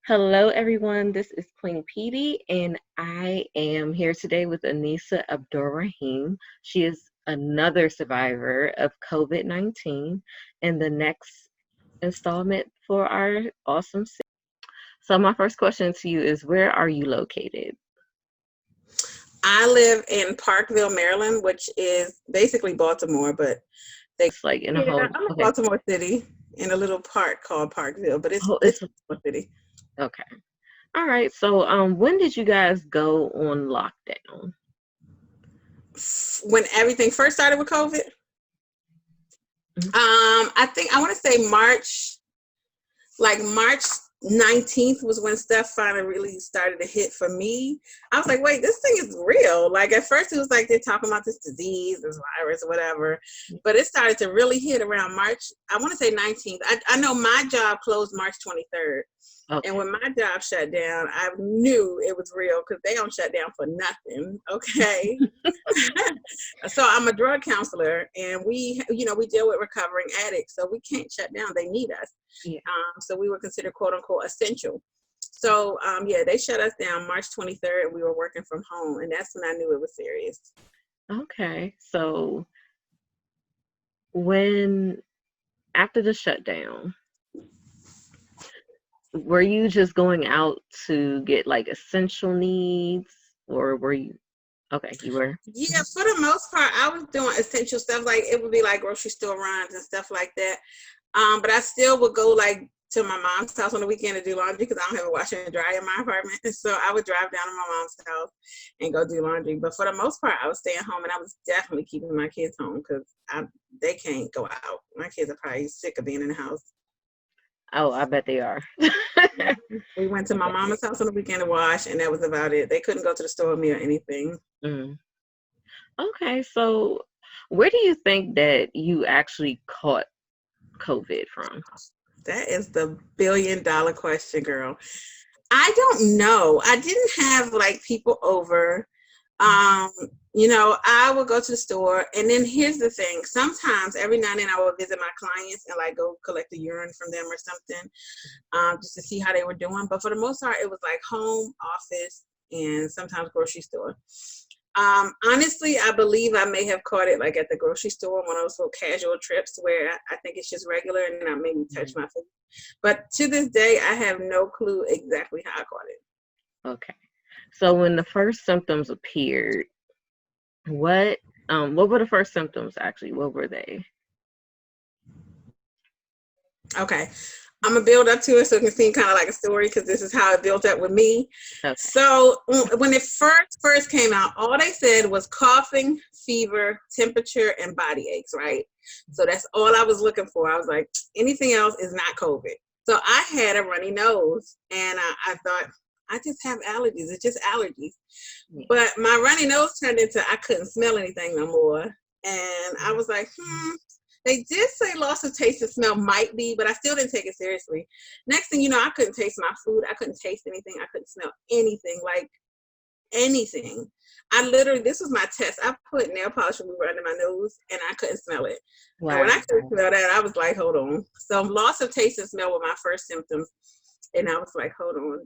Hello, everyone. This is Queen Petey, and I am here today with Anissa Abdurrahim. She is another survivor of COVID-19 and the next installment for our awesome series. So, my first question to you is, where are you located? I live in Parkville, Maryland, which is basically Baltimore, but It's like in a yeah, whole, I'm in okay. Baltimore City in a little park called Parkville, but it's Oh, it's it's Baltimore City. okay. All right. So, when did you guys go on lockdown? When everything first started with COVID, Mhm. I think I want to say March 19th was when stuff finally really started to hit for me. I was like, wait, this thing is real. Like at first it was like they're talking about this disease, this virus, or whatever. But it started to really hit around March, I want to say 19th. I know my job closed March 23rd. And Okay. when my job shut down, I knew it was real because they don't shut down for nothing. Okay. So I'm a drug counselor and we deal with recovering addicts. So we can't shut down. They need us. Yeah. So we were considered quote unquote essential. So yeah, they shut us down March 23rd and we were working from home. And that's when I knew it was serious. Okay. So, when after the shutdown, were you just going out to get like essential needs, or were you okay, you were? Yeah, Mhm. for the most part, I was doing essential stuff. Like it would be like grocery store runs and stuff like that. But I still would go like to my mom's house on the weekend to do laundry because I don't have a washer and dryer in my apartment. So I would drive down to my mom's house and go do laundry. But for the most part, I was staying home and I was definitely keeping my kids home because they can't go out. My kids are probably sick of being in the house. Oh, I bet they are. I We went to my bet they mama's house on the weekend to wash, and that was about it. They couldn't go to the store with me or anything. mm. Okay, so where do you think that you actually caught COVID from? That is the $1 billion question, girl. I don't know. I didn't have like people over. Um, I would go to the store, and then here's the thing. Sometimes every now and then I would visit my clients and like go collect the urine from them or something, just to see how they were doing. But for the most part, it was like home, office, and sometimes grocery store. Honestly, I believe I may have caught it like at the grocery store, one of those little casual trips where I think it's just regular and I maybe touch Mhm. my food. But to this day, I have no clue exactly how I caught it. Okay. So when the first symptoms appeared, what what were the first symptoms actually? What were they? Okay. I'm gonna build up to it so it can seem kind of like a story because this is how it built up with me. Okay. So when it first came out, all they said was coughing, fever, temperature, and body aches. Right. So that's all I was looking for. I was like, anything else is not COVID. So I had a runny nose, and I thought I just have allergies. It's just allergies. Yeah. But my runny nose turned into I couldn't smell anything no more, and I was like, they did say loss of taste and smell might be, but I still didn't take it seriously. Next thing you know, I couldn't taste my food. I couldn't taste anything. I couldn't smell anything, like anything. This was my test. I put nail polish remover under my nose and I couldn't smell it. And when I couldn't Wow. smell that, I was like, hold on. So loss of taste and smell were my first symptoms. And I was like, hold on,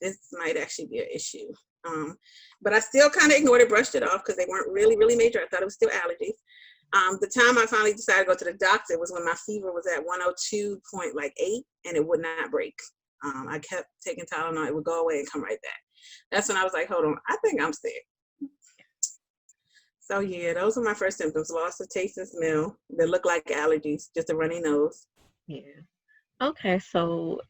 this might actually be an issue. But I still kind of ignored it, brushed it off because they weren't really, really major. I thought it was still allergies. The time I finally decided to go to the doctor was when my fever was at 102.8 and it would not break. I kept taking Tylenol, it would go away and come right back. That's when I was like, hold on, I think I'm sick. So yeah, those were my first symptoms: loss of taste and smell that look like allergies, just a runny nose. Yeah. Okay, so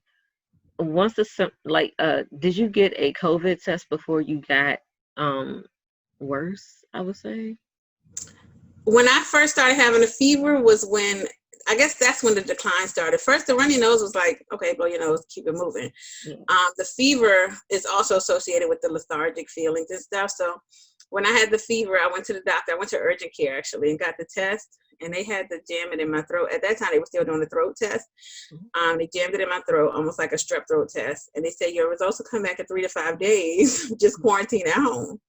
once did you get a COVID test before you got um worse, I would say? When I first started having a fever was when I guess that's when the decline started. First, the runny nose was like, okay, blow your nose, keep it moving. Yeah. The fever is also associated with the lethargic feelings and stuff. So when I had the fever, I went to the doctor. I went to urgent care actually and got the test. And they had to jam it in my throat. At that time, they were still doing the throat test. Mhm. They jammed it in my throat, almost like a strep throat test. And they said your results will come back in 3 to 5 days. Just quarantine at home.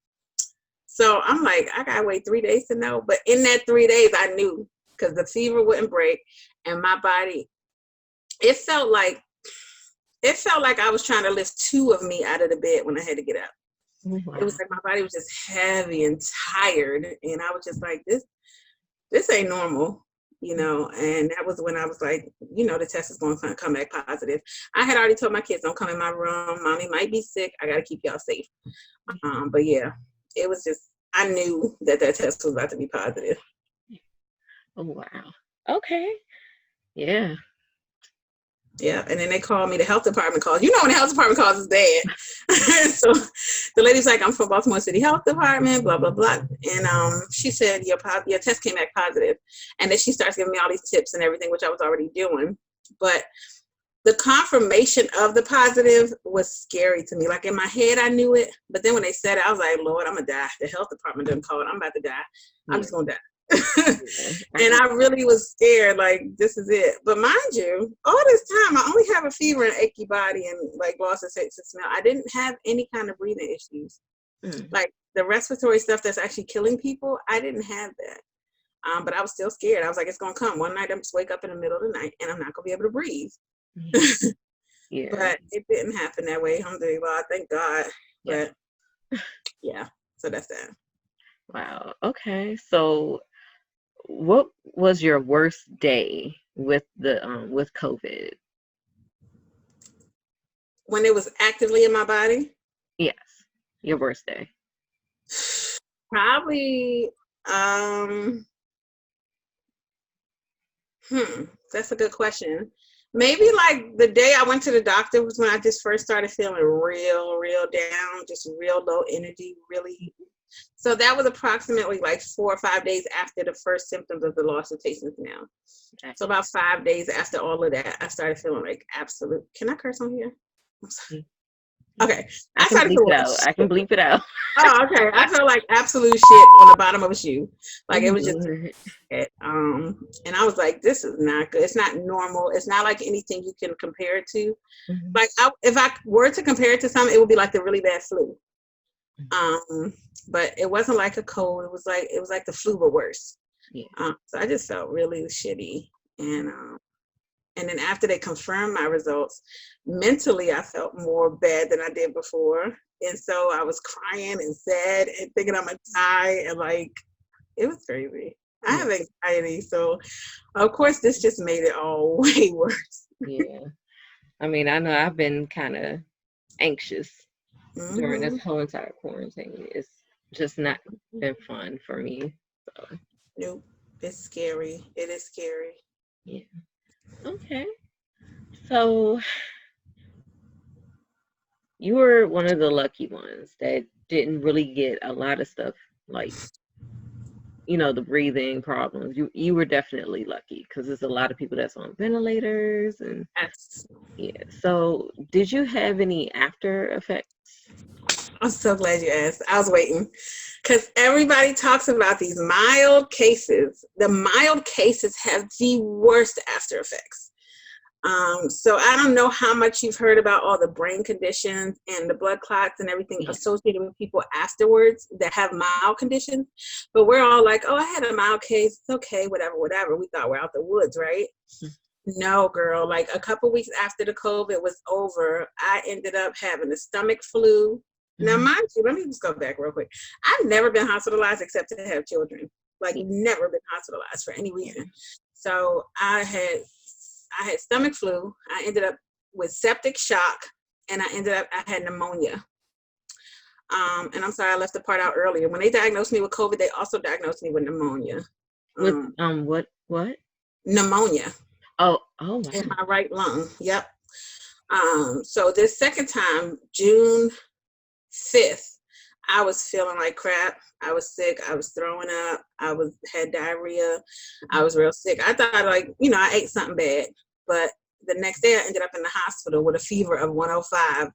So I'm like, I gotta wait 3 days to know. But in that 3 days, I knew because the fever wouldn't break, and my body, it felt like it felt like I was trying to lift two of me out of the bed when I had to get up. Oh, It was wow. like my body was just heavy and tired, and I was just like, this ain't normal, and that was when I was like, the test is going to come back positive. I had already told my kids, don't come in my room, mommy might be sick, I got to keep y'all safe. But yeah, it was just, I knew that test was about to be positive. Oh, wow. Okay. Yeah. Yeah, and then they called me. The health department calls. When the health department calls, it's bad. So the lady's like, "I'm from Baltimore City Health Department, blah blah blah," and she said your test came back positive, and then she starts giving me all these tips and everything, which I was already doing. But the confirmation of the positive was scary to me. Like in my head, I knew it, but then when they said it, I was like, "Lord, I'm gonna die." The health department didn't call it. I'm about to die. I'm Yeah. just gonna die. Yeah. And I really was scared, like, this is it. But mind you, all this time, I only have a fever and achy body and like loss of sense of smell. I didn't have any kind of breathing issues. Mm. Like the respiratory stuff that's actually killing people, I didn't have that. But I was still scared. I was like, it's gonna come. One night I'm just wake up in the middle of the night and I'm not gonna be able to breathe. Yeah. But it didn't happen that way. Alhamdulillah, thank God. Yeah. But yeah, so that's that. Wow. Okay. So what was your worst day with with COVID? When it was actively in my body, Yes. Your worst day. probably that's a good question. Maybe like the day I went to the doctor was when I just first started feeling real down, just real low energy, really. So that was approximately like 4 or 5 days after the first symptoms of the loss of taste and smell. So about 5 days after all of that, I started feeling like absolute. Can I curse on here? I'm sorry. Okay. I can bleep it out. I can bleep it out. Oh, okay. I felt like absolute shit on the bottom of a shoe. Like it was just it. And I was like, this is not good. It's not normal. It's not like anything you can compare it to. Mm-hmm. Like if I were to compare it to something, it would be like the really bad flu. But it wasn't like a cold. It was like the flu, but worse. Yeah. So I just felt really shitty. And then after they confirmed my results, mentally I felt more bad than I did before. And so I was crying and sad and thinking I'm gonna die, and like it was crazy. I have anxiety, so of course this just made it all way worse. Yeah. I mean, I know I've been kind of anxious during this whole entire quarantine. It's just not been fun for me. So. Nope. It's scary. It is scary. Yeah. Okay. So you were one of the lucky ones that didn't really get a lot of stuff like, the breathing problems. You were definitely lucky because there's a lot of people that's on ventilators and Yes. yeah. So did you have any after effects? I'm so glad you asked. I was waiting because everybody talks about these mild cases. The mild cases have the worst after effects. So I don't know how much you've heard about all the brain conditions and the blood clots and everything associated with people afterwards that have mild conditions, but we're all like, oh, I had a mild case. It's okay, whatever. We thought we're out the woods, right? No, girl. Like a couple weeks after the COVID was over, I ended up having a stomach flu. Now, mind you, let me just go back real quick. I've never been hospitalized except to have children. Like, never been hospitalized for any reason. So I had stomach flu. I ended up with septic shock, and I had pneumonia. And I'm sorry, I left the part out earlier. When they diagnosed me with COVID, they also diagnosed me with pneumonia. With what? Pneumonia. Oh wow. In my right lung. Yep. So this second time, June 5th, I was feeling like crap. I was sick. I was throwing up. I had diarrhea. I was real sick. I thought I ate something bad. But the next day I ended up in the hospital with a fever of 105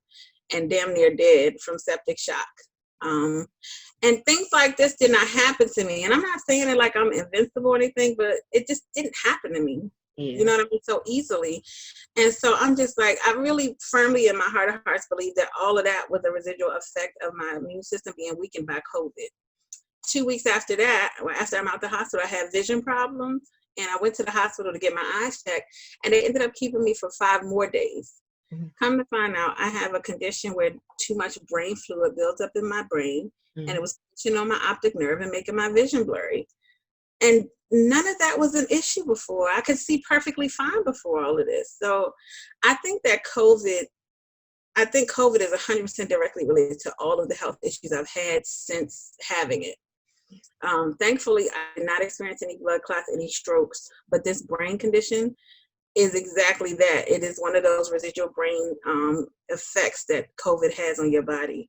and damn near dead from septic shock. And things like this did not happen to me. And I'm not saying it like I'm invincible or anything, but it just didn't happen to me. You know what I mean? So easily. And so I'm just like, I really firmly in my heart of hearts believe that all of that was a residual effect of my immune system being weakened by COVID. 2 weeks after that, after I'm out the hospital, I had vision problems. And I went to the hospital to get my eyes checked. And they ended up keeping me for 5 more days. Mhm. Come to find out, I have a condition where too much brain fluid builds up in my brain, and it Mhm. was touching on my optic nerve and making my vision blurry. And none of that was an issue before. I could see perfectly fine before all of this. So I think that COVID is 100% directly related to all of the health issues I've had since having it. Thankfully, I did not experience any blood clots, any strokes, but this brain condition is exactly that. It is one of those residual brain effects that COVID has on your body.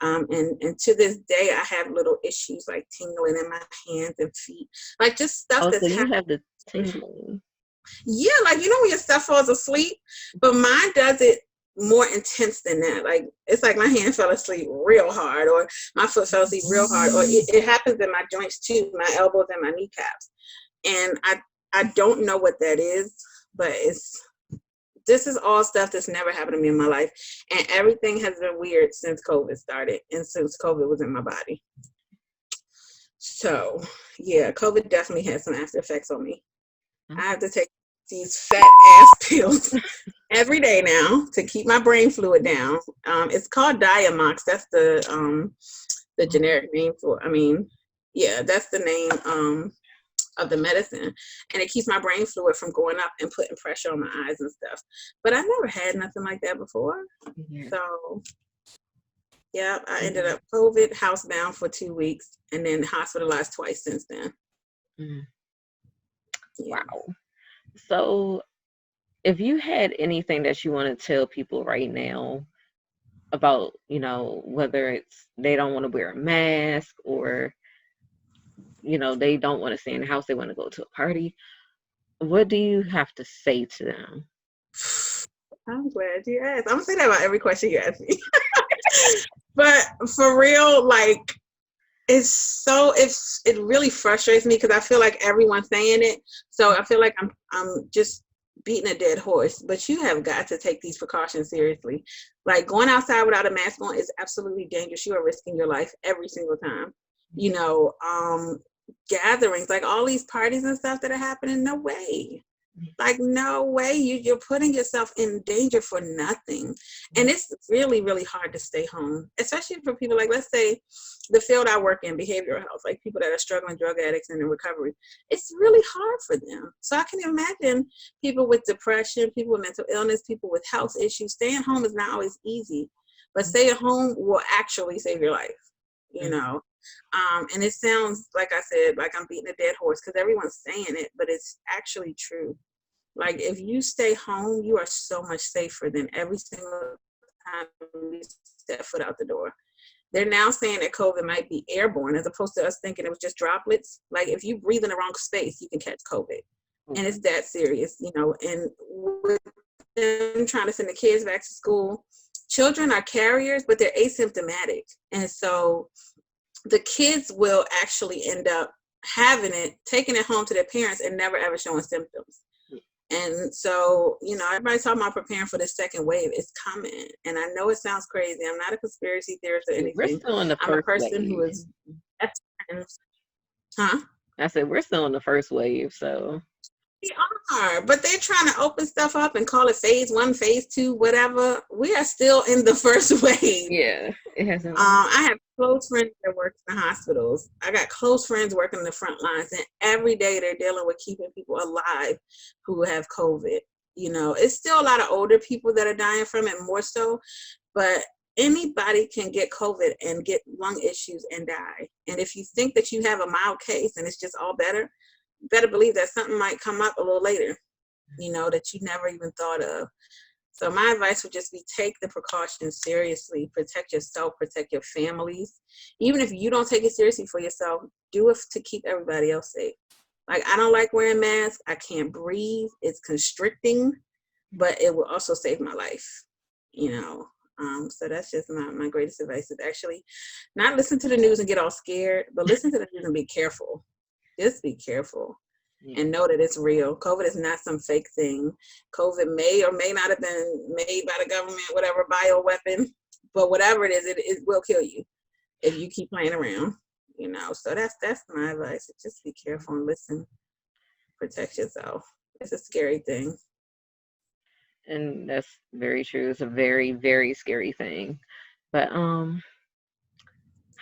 And to this day, I have little issues like tingling in my hands and feet, like just stuff Oh, so that's you happening. have the tingling. Yeah, like when your stuff falls asleep, but mine does it more intense than that. Like it's like my hand fell asleep real hard, or my foot fell asleep real hard, or it happens in my joints too, my elbows and my kneecaps. And I don't know what that is, but this is all stuff that's never happened to me in my life, and everything has been weird since COVID started and since COVID was in my body. So yeah, COVID definitely had some after effects on me. I have to take these fat ass pills every day now to keep my brain fluid down. It's called Diamox. That's the generic name for. I mean, yeah, that's the name of the medicine, and it keeps my brain fluid from going up and putting pressure on my eyes and stuff. But I never had nothing like that before. Yeah. So yeah, I ended Mhm. up COVID housebound for 2 weeks and then hospitalized twice since then. Mhm. Yeah. Wow. So, if you had anything that you want to tell people right now about, whether it's they don't want to wear a mask or, they don't want to stay in the house, they want to go to a party, what do you have to say to them? I'm glad you asked. I'm gonna say that about every question you ask me. But for real, like it really frustrates me because I feel like everyone's saying it. So I feel like I'm just beating a dead horse. But you have got to take these precautions seriously. Like going outside without a mask on is absolutely dangerous. You are risking your life every single time. You know, gatherings, like all these parties and stuff that are happening, no way. Like, no way. You're putting yourself in danger for nothing. And it's really, really hard to stay home, especially for people like, let's say, the field I work in, behavioral health, like people that are struggling drug addicts and in recovery. It's really hard for them. So I can imagine people with depression, people with mental illness, people with health issues. Staying home is not always easy, but staying home will actually save your life, you Mhm. know. And it sounds, like I said, like I'm beating a dead horse because everyone's saying it, but it's actually true. Like if you stay home, you are so much safer than every single time you step foot out the door. They're now saying that COVID might be airborne as opposed to us thinking it was just droplets. Like if you breathe in the wrong space, you can catch COVID. And Okay. it's that serious, you know. And with them trying to send the kids back to school, children are carriers, but they're asymptomatic. And so the kids will actually end up having it, taking it home to their parents and never ever showing symptoms. And so, everybody's talking about preparing for the second wave. It's coming. And I know it sounds crazy. I'm not a conspiracy theorist or We're anything. still in the I'm a first person who wave. is, huh? I said we're still in the first wave, so We are, but they're trying to open stuff up and call it phase one, phase two, whatever. We are still in the first wave. yeah, it hasn't. I have close friends that work in the hospitals. I got close friends working in the front lines, and every day they're dealing with keeping people alive who have COVID. It's still a lot of older people that are dying from it, more so, but anybody can get COVID and get lung issues and die. And if you think that you have a mild case and it's just all better, you better believe that something might come up a little later, that you never even thought of. So my advice would just be take the precautions seriously, protect yourself, protect your families. Even if you don't take it seriously for yourself, do it to keep everybody else safe. Like I don't like wearing masks. I can't breathe. It's constricting, but it will also save my life, you know. So that's just my greatest advice is actually not listen to the news and get all scared, but listen to the news and be careful. Just be careful Yeah. and know that it's real. COVID is not some fake thing. COVID may or may not have been made by the government, whatever bioweapon, but whatever it is, it will kill you if you keep playing around. So that's my advice. Just be careful and listen. Protect yourself. It's a scary thing. And that's very true. It's a very, very scary thing. But how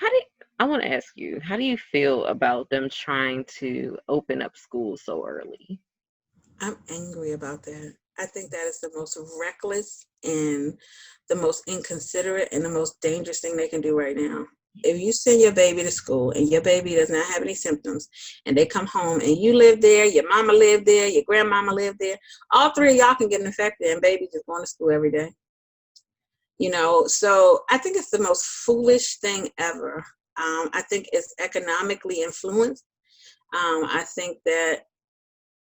do you, I want to ask you, how do you feel about them trying to open up schools so early? I'm angry about that. I think that is the most reckless and the most inconsiderate and the most dangerous thing they can do right now. If you send your baby to school and your baby does not have any symptoms and they come home and you live there, your mama lived there, your grandmama lived there, all three of y'all can get infected and baby just going to school every day. So I think it's the most foolish thing ever. I think it's economically influenced. I think that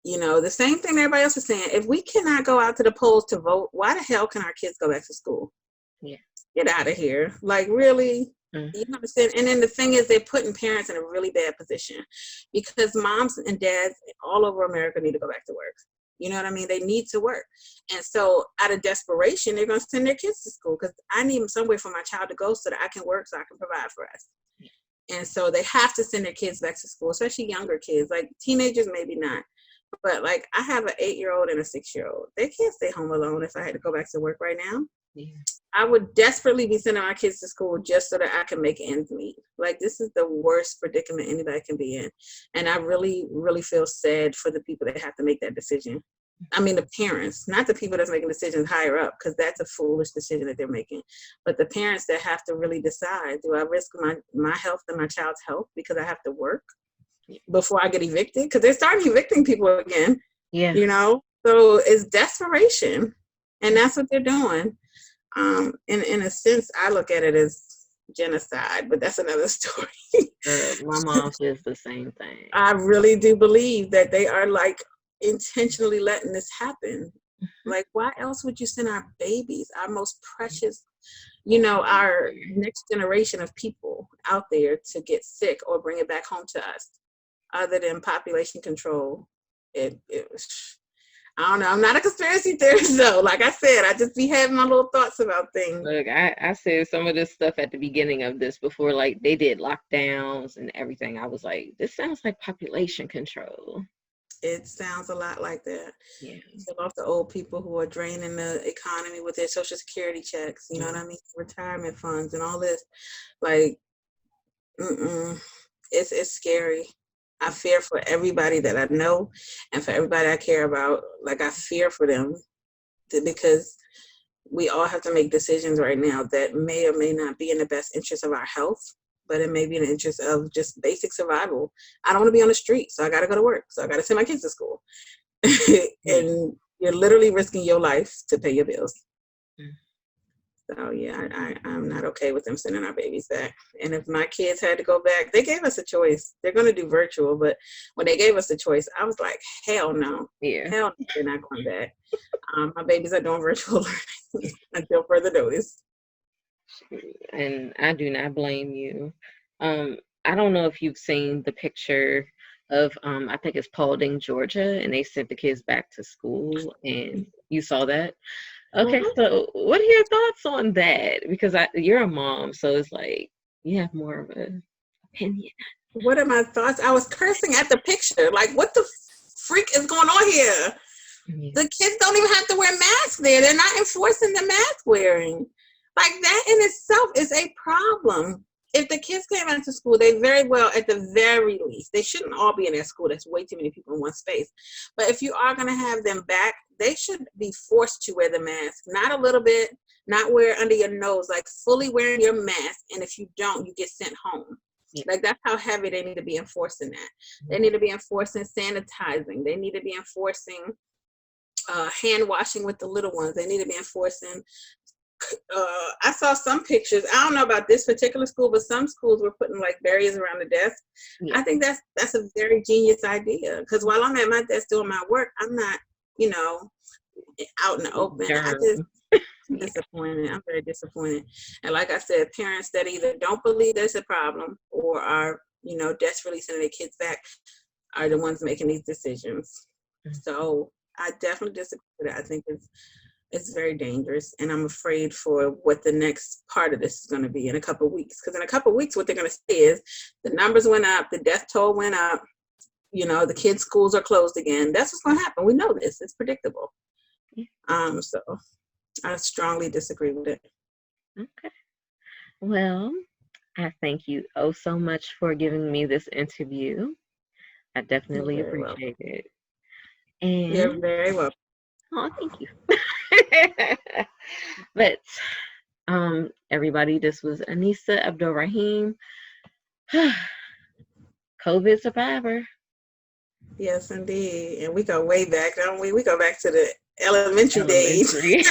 the same thing everybody else is saying. If we cannot go out to the polls to vote, why the hell can our kids go back to school? Yeah. Get out of here. Like, really? You understand? And then the thing is, they're putting parents in a really bad position because moms and dads all over America need to go back to work. You know what I mean? They need to work. And so out of desperation, they're going to send their kids to school because I need somewhere for my child to go so that I can work, so I can provide for us. And so they have to send their kids back to school, especially younger kids. Like teenagers, maybe not. But like I have an 8-year-old and a 6-year-old. They can't stay home alone if I had to go back to work right now. Yeah. I would desperately be sending my kids to school just so that I can make ends meet. Like this is the worst predicament anybody can be in. And I really, really feel sad for the people that have to make that decision. I mean, the parents, not the people that's making decisions higher up, because that's a foolish decision that they're making. But the parents that have to really decide, do I risk my health and my child's health because I have to work before I get evicted? Because they're starting evicting people again. Yeah. So it's desperation. And that's what they're doing. In a sense, I look at it as genocide, but that's another story. My mom says the same thing. I really do believe that they are like intentionally letting this happen. Like, why else would you send our babies, our most precious, our next generation of people out there to get sick or bring it back home to us, other than population control? I don't know. I'm not a conspiracy theorist, though. Like I said, I just be having my little thoughts about things. Look, I said some of this stuff at the beginning of this before, like they did lockdowns and everything. I was like, this sounds like population control. It sounds a lot like that. Yeah. Kill off the old people who are draining the economy with their Social Security checks. You know what I mean? Retirement funds and all this. Like, it's scary. I fear for everybody that I know and for everybody I care about. Like, I fear for them because we all have to make decisions right now that may or may not be in the best interest of our health, but it may be in the interest of just basic survival. I don't want to be on the street, so I got to go to work. So I got to send my kids to school. And you're literally risking your life to pay your bills. So yeah, I'm not okay with them sending our babies back. And if my kids had to go back, they gave us a choice. They're going to do virtual, but when they gave us the choice, I was like, hell no. Yeah. Hell no, they're not going back. My babies are doing virtual learning until further notice. And I do not blame you. I don't know if you've seen the picture of I think it's Paulding, Georgia, and they sent the kids back to school, and you saw that. Okay, so what are your thoughts on that? Because you're a mom, so it's like you have more of an opinion. What are my thoughts? I was cursing at the picture. Like, what the freak is going on here? Yeah. The kids don't even have to wear masks there. They're not enforcing the mask wearing. Like, that in itself is a problem. If the kids came into school, they very well, at the very least, they shouldn't all be in that school. That's way too many people in one space. But if you are going to have them back, they should be forced to wear the mask. Not a little bit, not wear it under your nose, like fully wearing your mask. And if you don't, you get sent home. Yeah. Like, that's how heavy they need to be enforcing that. They need to be enforcing sanitizing. They need to be enforcing hand washing with the little ones. They need to be enforcing I saw some pictures. I don't know about this particular school, but some schools were putting like barriers around the desk. Yeah. I think that's a very genius idea, because while I'm at my desk doing my work, I'm not, out in the open. I'm disappointed. I'm very disappointed. And like I said, parents that either don't believe there's a problem or are, desperately sending their kids back are the ones making these decisions. Mm-hmm. So I definitely disagree with it. I think it's very dangerous, and I'm afraid for what the next part of this is going to be in a couple of weeks. Because in a couple of weeks, what they're going to say is the numbers went up, the death toll went up, the kids' schools are closed again. That's what's going to happen. We know this. It's predictable. So I strongly disagree with it. Okay. Well, I thank you oh so much for giving me this interview. I You're definitely very welcome. appreciate it. And You're very welcome. oh, thank you. But everybody, this was Anissa Abdulrahim, COVID survivor. Yes, indeed. And we go way back, don't we? We go back to the elementary days. Elementary.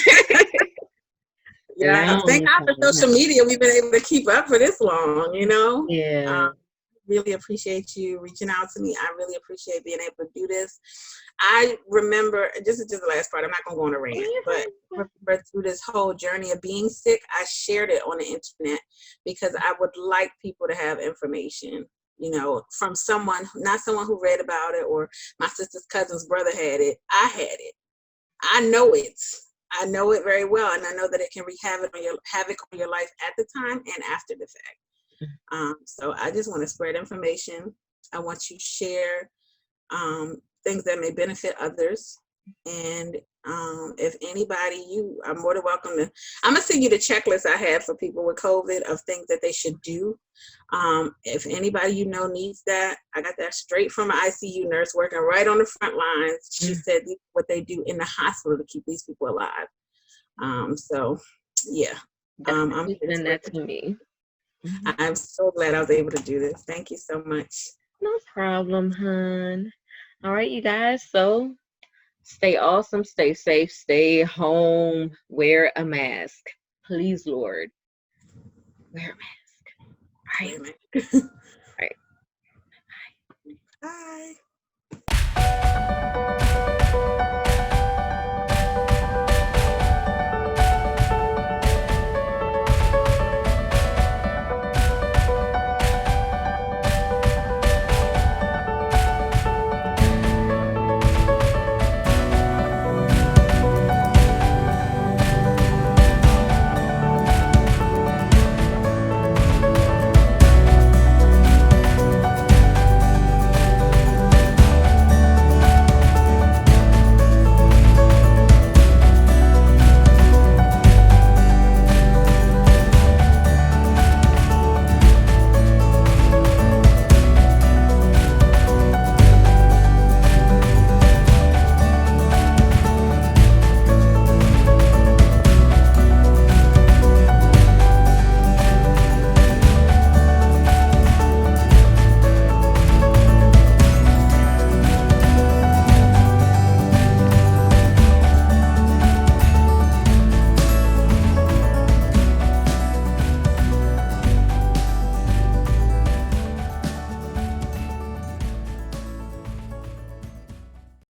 Yeah. Thank Long God for time. social media. We've been able to keep up for this long, you know? Yeah. Really appreciate you reaching out to me. I really appreciate being able to do this. I remember, this is just the last part, I'm not going to go on a rant, but I remember through this whole journey of being sick, I shared it on the internet because I would like people to have information, you know, from someone, not someone who read about it or my sister's cousin's brother had it. I had it. I know it. I know it very well, and I know that it can wreak havoc on your life at the time and after the fact. So I just want to spread information. I want you to share things that may benefit others. And if anybody, you are more than welcome to, I'm going to send you the checklist I have for people with COVID of things that they should do. If anybody you know needs that, I got that straight from an ICU nurse working right on the front lines. She said what they do in the hospital to keep these people alive. So, yeah. Definitely send that to me. I'm so glad I was able to do this. Thank you so much. No problem, hon. All right, you guys. So stay awesome, stay safe, stay home, wear a mask. Please, Lord, wear a mask. All right. Wait a minute. All right. Bye.